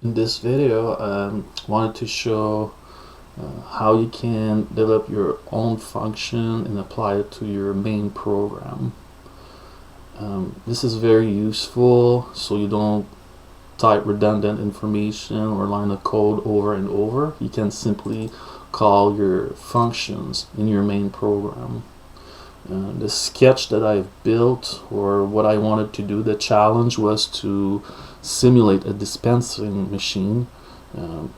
In this video, I wanted to show how you can develop your own function and apply it to your main program. This is very useful so you don't type redundant information or line of code over and over. You can simply call your functions in your main program. The sketch that I've built, or what I wanted to do, the challenge was to simulate a dispensing machine.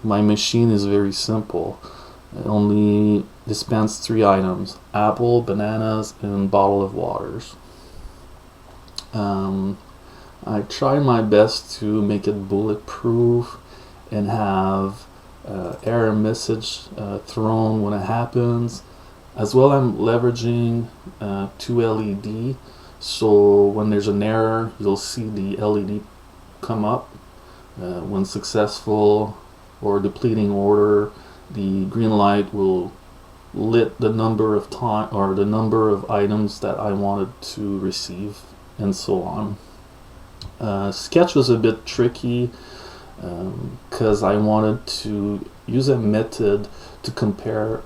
My machine is very simple. It only dispenses 3 items: apple, bananas, and bottle of waters. I tried my best to make it bulletproof and have error message thrown when it happens. As well, I'm leveraging 2 LED, so when there's an error, you'll see the LED come up. When successful or depleting order, the green light will lit the number of time or the number of items that I wanted to receive, and so on. Sketch was a bit tricky because I wanted to use a method to compare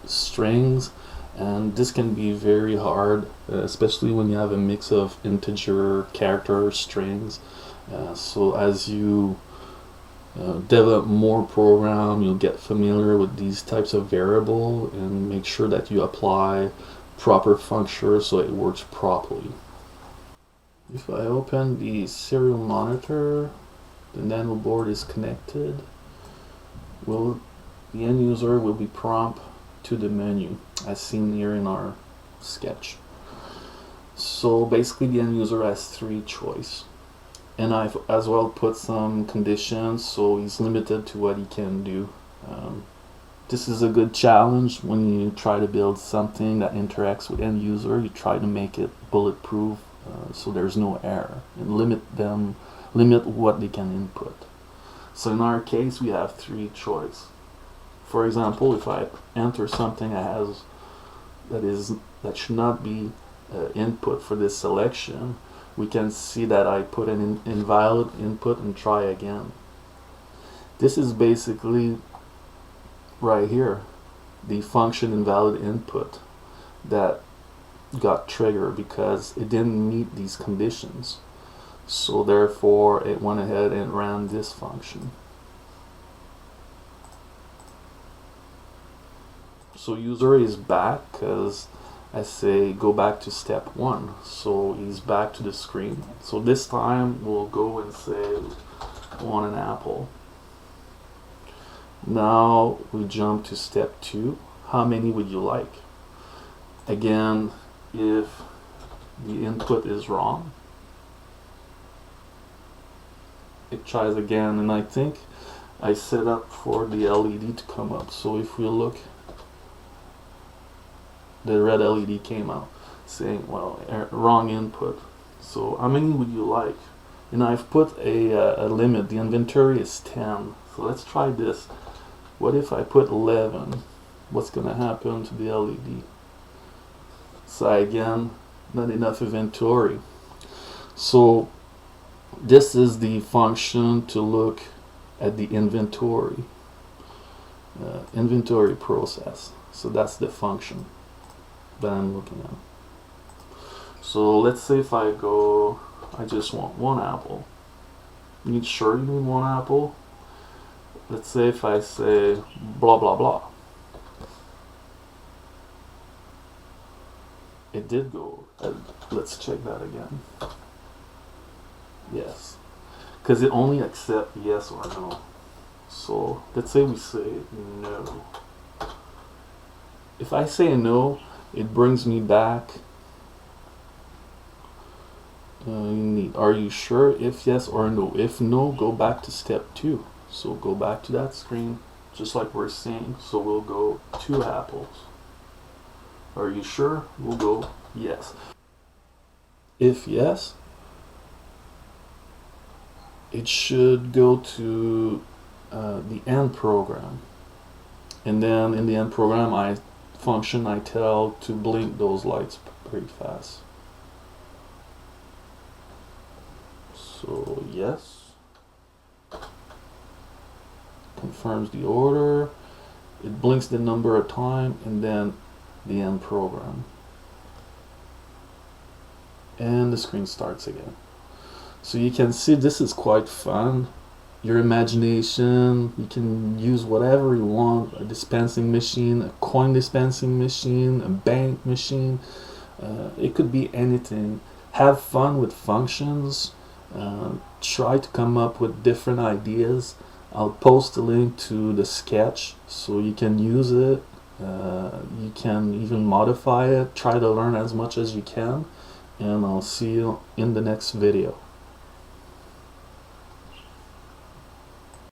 strings, and this can be very hard, especially when you have a mix of integer, character, strings. So as you develop more program, you'll get familiar with these types of variable and make sure that you apply proper function so it works properly. If I open the serial monitor, the nano board is connected. The end user will be prompted to the menu as seen here in our sketch. So basically the end user has 3 choices, and I've as well put some conditions so he's limited to what he can do. This is a good challenge when you try to build something that interacts with end user. You try to make it bulletproof so there's no error, and limit what they can input. So in our case we have 3 choices. For example, if I enter something that should not be input for this selection, we can see that I put an invalid input and try again. This is basically right here, the function invalid input that got triggered because it didn't meet these conditions. So therefore it went ahead and ran this function. So user is back because I say go back to step 1, so he's back to the screen. So this time we'll go and say I want an apple. Now we jump to step 2. How many would you like? Again, if the input is wrong, it tries again, and I think I set up for the LED to come up. So if we look, the red LED came out saying, well, wrong input. So how many would you like? And I've put a limit. The inventory is 10. So let's try this. What if I put 11? What's going to happen to the LED? So again, not enough inventory. So this is the function to look at the inventory process. So that's the function that I'm looking at. So let's say if I go, I just want 1 apple. You sure you need 1 apple? Let's say if I say blah blah blah. It did go. Let's check that again. Yes, because it only accepts yes or no. So let's say we say no. If I say no, it brings me back. Are you sure? If yes or no. If no, go back to step 2. So go back to that screen, just like we're seeing. So we'll go 2 apples. Are you sure? We'll go yes. If yes, it should go to the end program, and then in the end program I tell to blink those lights pretty fast. So yes, confirms the order, it blinks the number of time, and then the end program. And the screen starts again. So you can see this is quite fun. Your imagination, you can use whatever you want, a dispensing machine, a coin dispensing machine, a bank machine, it could be anything. Have fun with functions, try to come up with different ideas. I'll post a link to the sketch so you can use it, you can even modify it, try to learn as much as you can, and I'll see you in the next video.